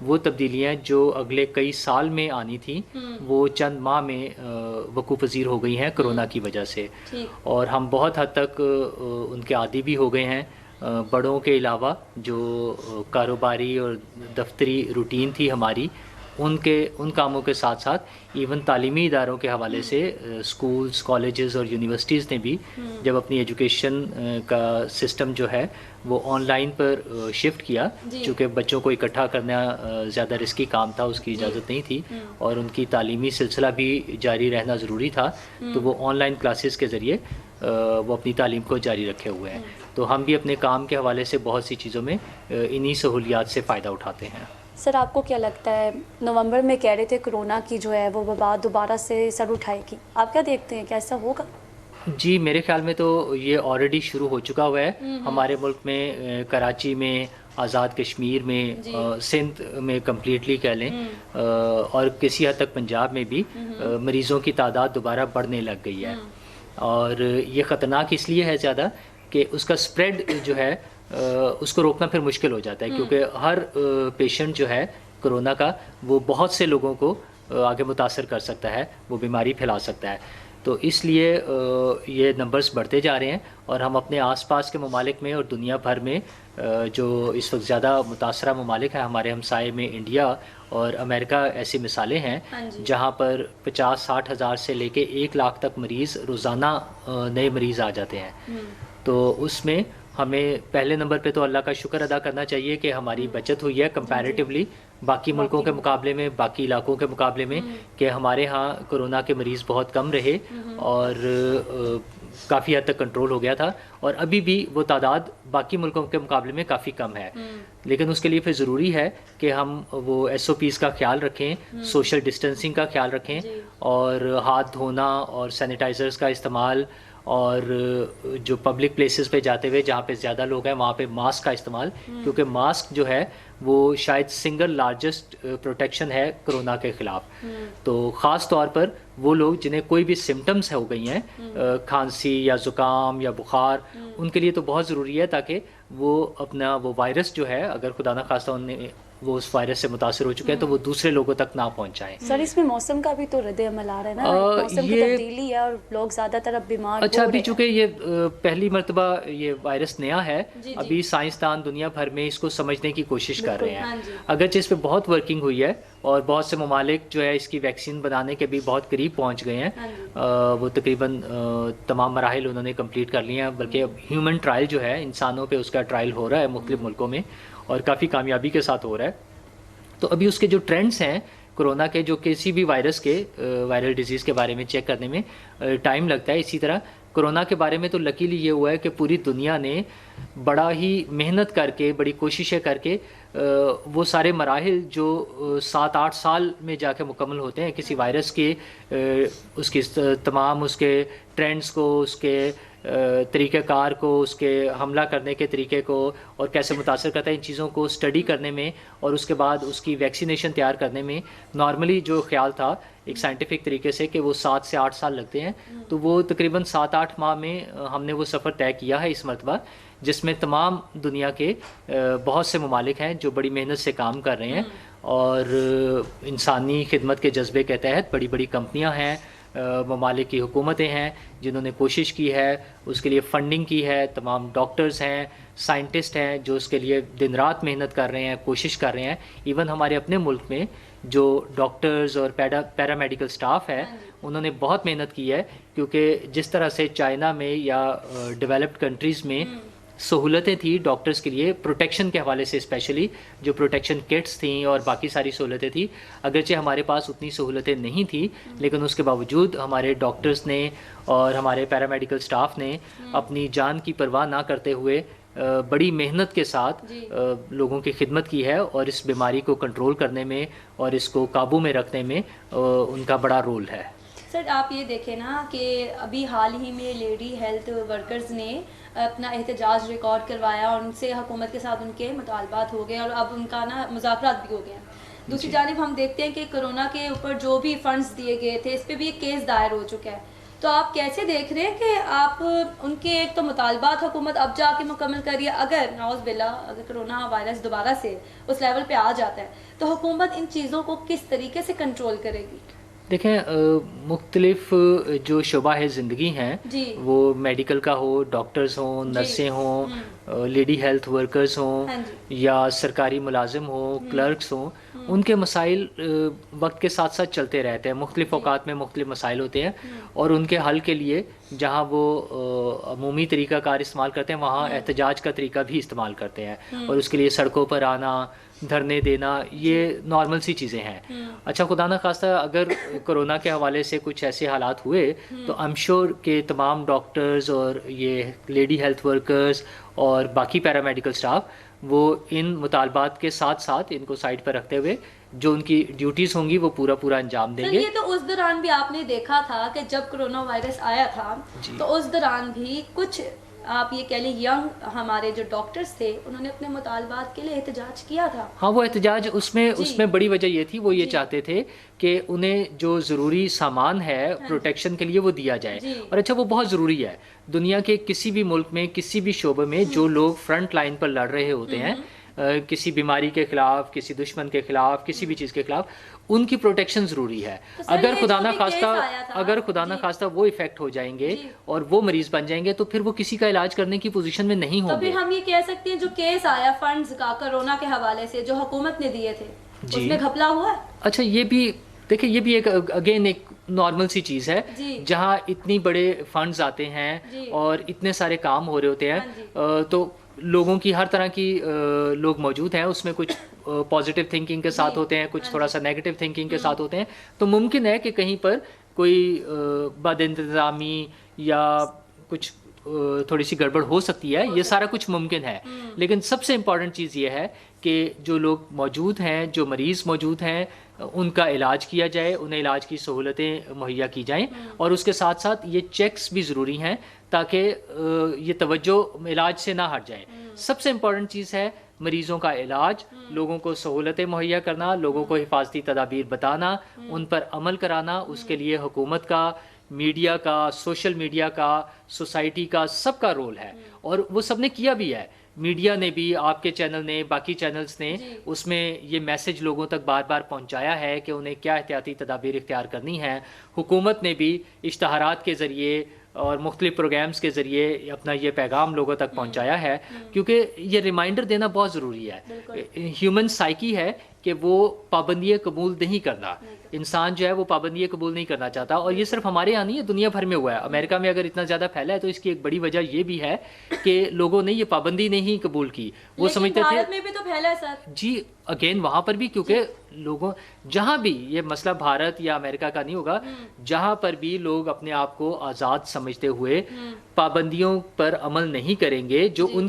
وہ تبدیلیاں جو اگلے کئی سال میں آنی تھیں وہ چند ماہ میں وقوع پذیر ہو گئی ہیں کرونا کی وجہ سے، اور ہم بہت حد تک ان کے عادی بھی ہو گئے ہیں۔ بڑوں کے علاوہ جو کاروباری اور دفتری روٹین تھی ہماری، ان کاموں کے ساتھ ساتھ ایون تعلیمی اداروں کے حوالے سے اسکولز، کالجز اور یونیورسٹیز نے بھی جب اپنی ایجوکیشن کا سسٹم جو ہے وہ آن لائن پر شفٹ کیا، چونکہ بچوں کو اکٹھا کرنا زیادہ رسکی کام تھا، اس کی اجازت نہیں تھی، اور ان کی تعلیمی سلسلہ بھی جاری رہنا ضروری تھا، تو وہ آن لائن کلاسز کے ذریعے وہ اپنی تعلیم کو جاری رکھے ہوئے ہیں۔ تو ہم بھی اپنے کام کے حوالے سے بہت سی چیزوں میں انہی سہولیات سے فائدہ اٹھاتے ہیں۔ سر آپ کو کیا لگتا ہے، نومبر میں کہہ رہے تھے کرونا کی جو ہے وہ وبا دوبارہ سے سر اٹھائے گی، آپ کیا دیکھتے ہیں، کیا ایسا ہوگا؟ جی میرے خیال میں تو یہ آلریڈی شروع ہو چکا ہوا ہے ہمارے ملک میں، کراچی میں، آزاد کشمیر میں، سندھ میں کمپلیٹلی کہہ لیں، اور کسی حد تک پنجاب میں بھی مریضوں کی تعداد دوبارہ بڑھنے لگ گئی ہے، اور یہ خطرناک اس لیے ہے زیادہ کہ اس کا سپریڈ جو ہے اس کو روکنا پھر مشکل ہو جاتا ہے، کیونکہ ہر پیشنٹ جو ہے کرونا کا وہ بہت سے لوگوں کو آگے متاثر کر سکتا ہے، وہ بیماری پھیلا سکتا ہے، تو اس لیے یہ نمبرز بڑھتے جا رہے ہیں، اور ہم اپنے آس پاس کے ممالک میں اور دنیا بھر میں جو اس وقت زیادہ متاثرہ ممالک ہیں، ہمارے ہمسائے میں انڈیا اور امریکہ ایسی مثالیں ہیں جہاں پر 50-60 ہزار سے لے کے 1 لاکھ تک مریض روزانہ نئے مریض آ جاتے ہیں۔ تو اس میں ہمیں پہلے نمبر پہ تو اللہ کا شکر ادا کرنا چاہیے کہ ہماری بچت ہوئی ہے کمپیریٹیولی باقی ملکوں کے مقابلے میں، باقی علاقوں کے مقابلے میں، کہ ہمارے ہاں کرونا کے مریض بہت کم رہے اور کافی حد تک کنٹرول ہو گیا تھا، اور ابھی بھی وہ تعداد باقی ملکوں کے مقابلے میں کافی کم ہے، لیکن اس کے لیے پھر ضروری ہے کہ ہم وہ SOPs کا خیال رکھیں، سوشل ڈسٹینسنگ کا خیال رکھیں، اور ہاتھ دھونا اور سینیٹائزرز کا استعمال، اور جو پبلک پلیسز پہ جاتے ہوئے جہاں پہ زیادہ لوگ ہیں وہاں پہ ماسک کا استعمال، کیونکہ ماسک جو ہے وہ شاید سنگل لارجسٹ پروٹیکشن ہے کرونا کے خلاف۔ تو خاص طور پر وہ لوگ جنہیں کوئی بھی سمٹمز ہو گئی ہیں، کھانسی یا زکام یا بخار، ان کے لیے تو بہت ضروری ہے تاکہ وہ اپنا وہ وائرس جو ہے، اگر خدا نخواستہ وہ اس وائرس سے متاثر ہو چکے ہیں تو وہ دوسرے لوگوں تک نہ پہنچائیں۔ سر اس میں موسم کا بھی تو رد عمل آ رہا ہے نا، موسم کی تبدیلی ہے اور لوگ زیادہ تر اب بیمار اچھا ابھی چونکہ یہ پہلی مرتبہ یہ وائرس نیا ہے، ابھی سائنسدان دنیا بھر میں اس کو سمجھنے کی کوشش کر رہے ہیں، اگرچہ اس پہ بہت ورکنگ ہوئی ہے اور بہت سے ممالک جو ہے اس کی ویکسین بنانے کے بھی بہت قریب پہنچ گئے ہیں، وہ تقریباً تمام مراحل انہوں نے کمپلیٹ کر لیے ہیں، بلکہ اب ہیومن ٹرائل جو ہے انسانوں پہ اس کا ٹرائل ہو رہا ہے مختلف ملکوں میں، اور کافی کامیابی کے ساتھ ہو رہا ہے۔ تو ابھی اس کے جو ٹرینڈز ہیں کرونا کے، جو کسی بھی وائرس کے وائرل ڈیزیز کے بارے میں چیک کرنے میں ٹائم لگتا ہے، اسی طرح کرونا کے بارے میں تو لکیلی یہ ہوا ہے کہ پوری دنیا نے بڑا ہی محنت کر کے، بڑی کوششیں کر کے وہ سارے مراحل جو 7-8 سال میں جا کے مکمل ہوتے ہیں کسی وائرس کے، اس کی تمام اس کے ٹرینڈز کو، اس کے طریقہ کار کو، اس کے حملہ کرنے کے طریقے کو، اور کیسے متاثر کرتا ہے، ان چیزوں کو اسٹڈی کرنے میں اور اس کے بعد اس کی ویکسینیشن تیار کرنے میں نارملی جو خیال تھا ایک سائنٹیفک طریقے سے کہ وہ 7 سے 8 سال لگتے ہیں، تو وہ تقریباً 7-8 ماہ میں ہم نے وہ سفر طے کیا ہے اس مرتبہ، جس میں تمام دنیا کے بہت سے ممالک ہیں جو بڑی محنت سے کام کر رہے ہیں، اور انسانی خدمت کے جذبے کے تحت بڑی بڑی کمپنیاں ہیں، ممالک کی حکومتیں ہیں جنہوں نے کوشش کی ہے، اس کے لیے فنڈنگ کی ہے، تمام ڈاکٹرز ہیں، سائنٹسٹ ہیں جو اس کے لیے دن رات محنت کر رہے ہیں، کوشش کر رہے ہیں، ایون ہمارے اپنے ملک میں جو ڈاکٹرز اور پیرا میڈیکل سٹاف ہے انہوں نے بہت محنت کی ہے، کیونکہ جس طرح سے چائنا میں یا ڈیولپڈ کنٹریز میں سہولتیں تھیں ڈاکٹرز کے لیے پروٹیکشن کے حوالے سے، اسپیشلی جو پروٹیکشن کٹس تھیں اور باقی ساری سہولتیں تھیں، اگرچہ ہمارے پاس اتنی سہولتیں نہیں تھیں، لیکن اس کے باوجود ہمارے ڈاکٹرز نے اور ہمارے پیرامیڈیکل سٹاف نے اپنی جان کی پرواہ نہ کرتے ہوئے بڑی محنت کے ساتھ لوگوں کی خدمت کی ہے، اور اس بیماری کو کنٹرول کرنے میں اور اس کو قابو میں رکھنے میں ان کا بڑا رول ہے۔ سر آپ یہ دیکھیں نا کہ ابھی حال ہی میں لیڈی ہیلتھ ورکرز نے اپنا احتجاج ریکارڈ کروایا اور ان سے حکومت کے ساتھ ان کے مطالبات ہو گئے اور اب ان کا نا مذاکرات بھی ہو گئے ہیں۔ دوسری جانب ہم دیکھتے ہیں کہ کرونا کے اوپر جو بھی فنڈز دیے گئے تھے اس پہ بھی ایک کیس دائر ہو چکا ہے، تو آپ کیسے دیکھ رہے ہیں کہ آپ ان کے ایک تو مطالبات حکومت اب جا کے مکمل کر رہی ہے، اگر نعوذ باللہ اگر کرونا وائرس دوبارہ سے اس لیول پہ آ جاتا ہے تو حکومت ان چیزوں کو کس طریقے سے کنٹرول کرے گی؟ دیکھیں مختلف جو شعبہ ہے زندگی ہیں جی وہ میڈیکل کا ہو، ڈاکٹرز ہوں، نرسیں ہوں، لیڈی ہیلتھ ورکرز ہوں، ہاں جی یا سرکاری ملازم ہوں، کلرکس ہوں، ان کے مسائل وقت کے ساتھ ساتھ چلتے رہتے ہیں. مختلف اوقات میں مختلف مسائل ہوتے ہیں اور ان کے حل کے لیے جہاں وہ عمومی طریقہ کار استعمال کرتے ہیں وہاں احتجاج کا طریقہ بھی استعمال کرتے ہیں، اور اس کے لیے سڑکوں پر آنا، دھرنے دینا، یہ نارمل سی چیزیں ہیں. اچھا خدا نہ خواستہ اگر کرونا کے حوالے سے کچھ ایسے حالات ہوئے تو ایم شیور کہ تمام ڈاکٹرز اور یہ لیڈی ہیلتھ ورکرز اور باقی پیرامیڈیکل سٹاف وہ ان مطالبات کے ساتھ ساتھ ان کو سائڈ پر رکھتے ہوئے جو ان کی ڈیوٹیز ہوں گی وہ پورا انجام دیں گے. یہ تو اس دوران بھی آپ نے دیکھا تھا کہ جب کرونا وائرس آیا تھا تو اس دوران بھی کچھ آپ یہ کہہ لیں ینگ ہمارے جو ڈاکٹرز تھے انہوں نے اپنے مطالبات کے لیے احتجاج کیا تھا. ہاں وہ احتجاج اس میں بڑی وجہ یہ تھی، وہ یہ چاہتے تھے کہ انہیں جو ضروری سامان ہے پروٹیکشن کے لیے وہ دیا جائے. اور اچھا وہ بہت ضروری ہے. دنیا کے کسی بھی ملک میں کسی بھی شعبے میں جو لوگ فرنٹ لائن پر لڑ رہے ہوتے ہیں کسی بیماری کے خلاف، کسی دشمن کے خلاف، کسی بھی چیز کے خلاف، ان کی پروٹیکشن ضروری ہے. اگر خدا نہ خواستہ وہ افیکٹ ہو جائیں گے اور وہ مریض بن جائیں گے تو پھر وہ کسی کا علاج کرنے کی پوزیشن میں نہیں ہوں گے. تو پھر ہم یہ کہہ سکتے ہیں جو کیس آیا فنڈز کا کرونا کے حوالے سے جو حکومت نے دیے تھے اس میں گھپلا ہوا ہے. اچھا یہ بھی دیکھیں، یہ بھی ایک اگین ایک نارمل سی چیز ہے جہاں اتنی بڑے فنڈز آتے ہیں اور اتنے سارے کام ہو رہے ہوتے ہیں تو لوگوں کی ہر طرح کی لوگ موجود ہیں، اس میں کچھ پازیٹیو تھنکنگ کے ساتھ ہوتے ہیں، کچھ تھوڑا سا نیگیٹو تھنکنگ کے ساتھ ہوتے ہیں. تو ممکن ہے کہ کہیں پر کوئی بد انتظامی یا کچھ تھوڑی سی گڑبڑ ہو سکتی ہے، یہ سارا کچھ ممکن ہے. لیکن سب سے امپورٹنٹ چیز یہ ہے کہ جو لوگ موجود ہیں، جو مریض موجود ہیں، ان کا علاج کیا جائے، انہیں علاج کی سہولتیں مہیا کی جائیں، اور اس کے ساتھ ساتھ یہ چیکس بھی ضروری ہیں تاکہ یہ توجہ علاج سے نہ ہٹ جائے. سب سے امپورٹنٹ چیز ہے مریضوں کا علاج، لوگوں کو سہولتیں مہیا کرنا، لوگوں کو حفاظتی تدابیر بتانا، ان پر عمل کرانا. اس کے لیے حکومت کا، میڈیا کا، سوشل میڈیا کا، سوسائٹی کا، سب کا رول ہے، اور وہ سب نے کیا بھی ہے. میڈیا نے بھی، آپ کے چینل نے، باقی چینلز نے اس میں یہ میسج لوگوں تک بار بار پہنچایا ہے کہ انہیں کیا احتیاطی تدابیر اختیار کرنی ہے. حکومت نے بھی اشتہارات کے ذریعے اور مختلف پروگرامز کے ذریعے اپنا یہ پیغام لوگوں تک پہنچایا ہے، کیونکہ یہ ریمائنڈر دینا بہت ضروری ہے. ہیومن سائیکی ہے کہ وہ پابندیاں قبول نہیں کرنا. انسان جو ہے وہ پابندیاں قبول نہیں کرنا چاہتا، اور یہ صرف ہمارے یہاں نہیں ہے، دنیا بھر میں ہوا ہے. امریکہ میں اگر اتنا زیادہ پھیلا ہے تو اس کی ایک بڑی وجہ یہ بھی ہے کہ لوگوں نے یہ پابندی نہیں قبول کی. وہ سمجھتے تھے بھارت میں بھی تو پھیلا ہے سر. جی اگین وہاں پر بھی، کیونکہ لوگوں جہاں بھی، یہ مسئلہ بھارت یا امریکہ کا نہیں ہوگا، جہاں پر بھی لوگ اپنے آپ کو آزاد سمجھتے ہوئے پابندیوں پر عمل نہیں کریں گے جو ان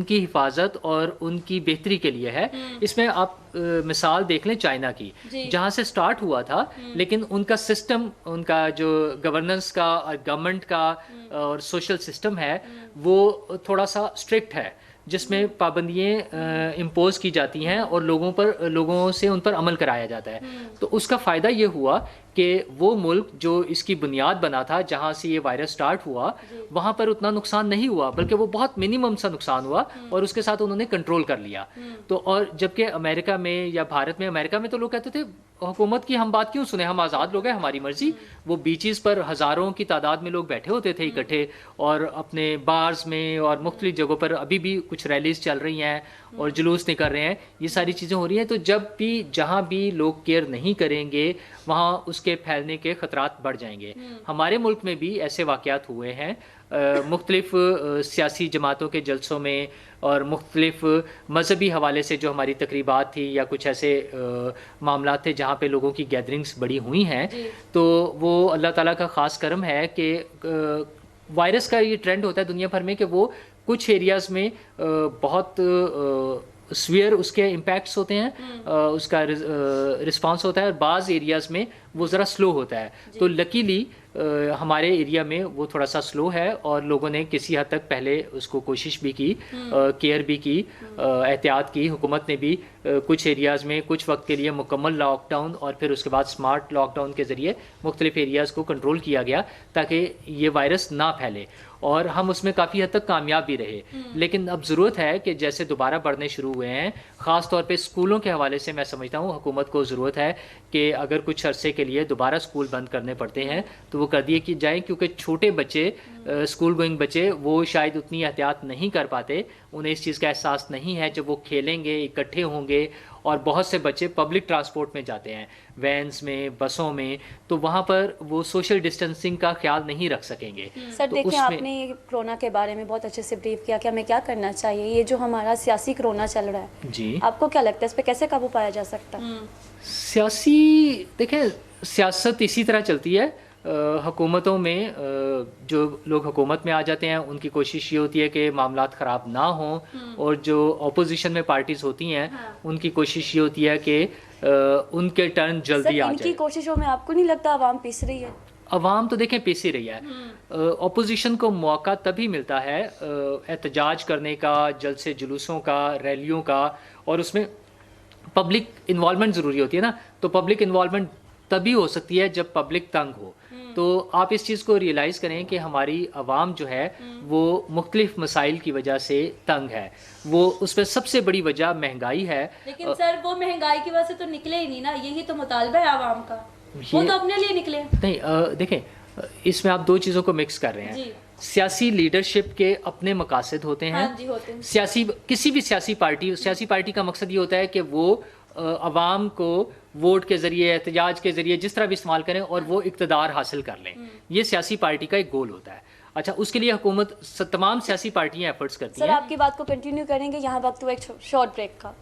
کی حفاظت اور ان کی بہتری کے لیے ہے. اس میں آپ مثال دیکھ لیں چائنا کی، جہاں سے سٹارٹ ہوا تھا، لیکن ان کا سسٹم، ان کا جو گورننس کا اور گورنمنٹ کا اور سوشل سسٹم ہے وہ تھوڑا سا اسٹرکٹ ہے، جس میں پابندیاں امپوز کی جاتی ہیں اور لوگوں سے ان پر عمل کرایا جاتا ہے. تو اس کا فائدہ یہ ہوا کہ وہ ملک جو اس کی بنیاد بنا تھا، جہاں سے یہ وائرس سٹارٹ ہوا، وہاں پر اتنا نقصان نہیں ہوا، بلکہ وہ بہت منیمم سا نقصان ہوا، اور اس کے ساتھ انہوں نے کنٹرول کر لیا. تو اور جبکہ امریکہ میں یا بھارت میں، امریکہ میں تو لوگ کہتے تھے حکومت کی ہم بات کیوں سنیں، ہم آزاد لوگ ہیں، ہماری مرضی. وہ بیچز پر ہزاروں کی تعداد میں لوگ بیٹھے ہوتے تھے اکٹھے، اور اپنے بارز میں اور مختلف جگہوں پر ابھی بھی کچھ ریلیز چل رہی ہیں اور جلوس نکل رہے ہیں. یہ ساری چیزیں ہو رہی ہیں. تو جب بھی جہاں بھی لوگ کیئر نہیں کریں گے وہاں اس کے پھیلنے کے خطرات بڑھ جائیں گے. ہمارے ملک میں بھی ایسے واقعات ہوئے ہیں، مختلف سیاسی جماعتوں کے جلسوں میں اور مختلف مذہبی حوالے سے جو ہماری تقریبات تھی یا کچھ ایسے معاملات تھے جہاں پہ لوگوں کی گیدرنگز بڑی ہوئی ہیں. تو وہ اللہ تعالیٰ کا خاص کرم ہے کہ وائرس کا یہ ٹرینڈ ہوتا ہے دنیا بھر میں کہ وہ کچھ ایریاز میں بہت سویئر اس کے امپیکٹس ہوتے ہیں، اس کا رسپانس ہوتا ہے، اور بعض ایریاز میں وہ ذرا سلو ہوتا ہے. تو لکیلی ہمارے ایریا میں وہ تھوڑا سا سلو ہے اور لوگوں نے کسی حد تک پہلے اس کو کوشش بھی کی, کیئر بھی کی, احتیاط کی. حکومت نے بھی کچھ ایریاز میں کچھ وقت کے لیے مکمل لاک ڈاؤن اور پھر اس کے بعد اسمارٹ لاک ڈاؤن کے ذریعے مختلف ایریاز کو کنٹرول کیا گیا تاکہ یہ وائرس نہ پھیلے, اور ہم اس میں کافی حد تک کامیاب بھی رہے. لیکن اب ضرورت ہے کہ جیسے دوبارہ بڑھنے شروع ہوئے ہیں, خاص طور پہ اسکولوں کے حوالے سے میں سمجھتا ہوں حکومت کو ضرورت ہے کہ اگر کچھ عرصے کے لیے دوبارہ اسکول بند کرنے پڑتے ہیں تو وہ کر دیے کہ جائیں, کیونکہ چھوٹے بچے, اسکول گوئنگ بچے, وہ شاید اتنی احتیاط نہیں کر پاتے, انہیں اس چیز کا احساس نہیں ہے. جب وہ کھیلیں گے, اکٹھے ہوں گے, اور بہت سے بچے پبلک ٹرانسپورٹ میں جاتے ہیں, وینس میں, بسوں میں, تو وہاں پر وہ سوشل ڈسٹینسنگ کا خیال نہیں رکھ سکیں گے. سر دیکھیں, آپ نے کرونا کے بارے میں بہت اچھے سے بریف کیا کہ ہمیں کیا کرنا چاہیے. یہ جو ہمارا سیاسی کرونا چل رہا ہے, جی, آپ کو کیا لگتا ہے اس پہ کیسے قابو پایا جا سکتا ہے؟ سیاسی, دیکھیں سیاست اسی طرح چلتی ہے. حکومتوں میں جو لوگ حکومت میں آ جاتے ہیں ان کی کوشش یہ ہوتی ہے کہ معاملات خراب نہ ہوں, اور جو اپوزیشن میں پارٹیز ہوتی ہیں ان کی کوشش یہ ہوتی ہے کہ ان کے ٹرن جلدی آ ان کی جائے. کوششوں میں آپ کو نہیں لگتا عوام پیس رہی ہے؟ عوام تو دیکھیں پیسی رہی ہے. اپوزیشن کو موقع تبھی ملتا ہے احتجاج کرنے کا, جلسے جلوسوں کا, ریلیوں کا, اور اس میں پبلک انوالومنٹ ضروری ہوتی ہے نا. تو پبلک انوالومنٹ تبھی ہو سکتی ہے جب پبلک تنگ ہو. تو آپ اس چیز کو ریئلائز کریں کہ ہماری عوام جو ہے وہ مختلف مسائل کی وجہ سے تنگ ہے. وہ اس پہ سب سے بڑی وجہ مہنگائی ہے. لیکن سر وہ مہنگائی کی وجہ سے تو نکلے ہی نہیں نا, یہی تو مطالبہ ہے عوام کا, وہ تو اپنے لیے نکلے نہیں. دیکھیں اس میں آپ دو چیزوں کو مکس کر رہے ہیں. سیاسی لیڈرشپ کے اپنے مقاصد ہوتے ہیں. کسی بھی سیاسی پارٹی کا مقصد یہ ہوتا ہے کہ وہ عوام کو ووٹ کے ذریعے, احتجاج کے ذریعے, جس طرح بھی استعمال کریں اور وہ اقتدار حاصل کر لیں. یہ سیاسی پارٹی کا ایک گول ہوتا ہے. اچھا, اس کے لیے حکومت تمام سیاسی پارٹیاں ایفرٹس کرتی ہیں. سر آپ کی بات کو کنٹینیو کریں گے, یہاں وقت ہوا ایک شارٹ بریک کا.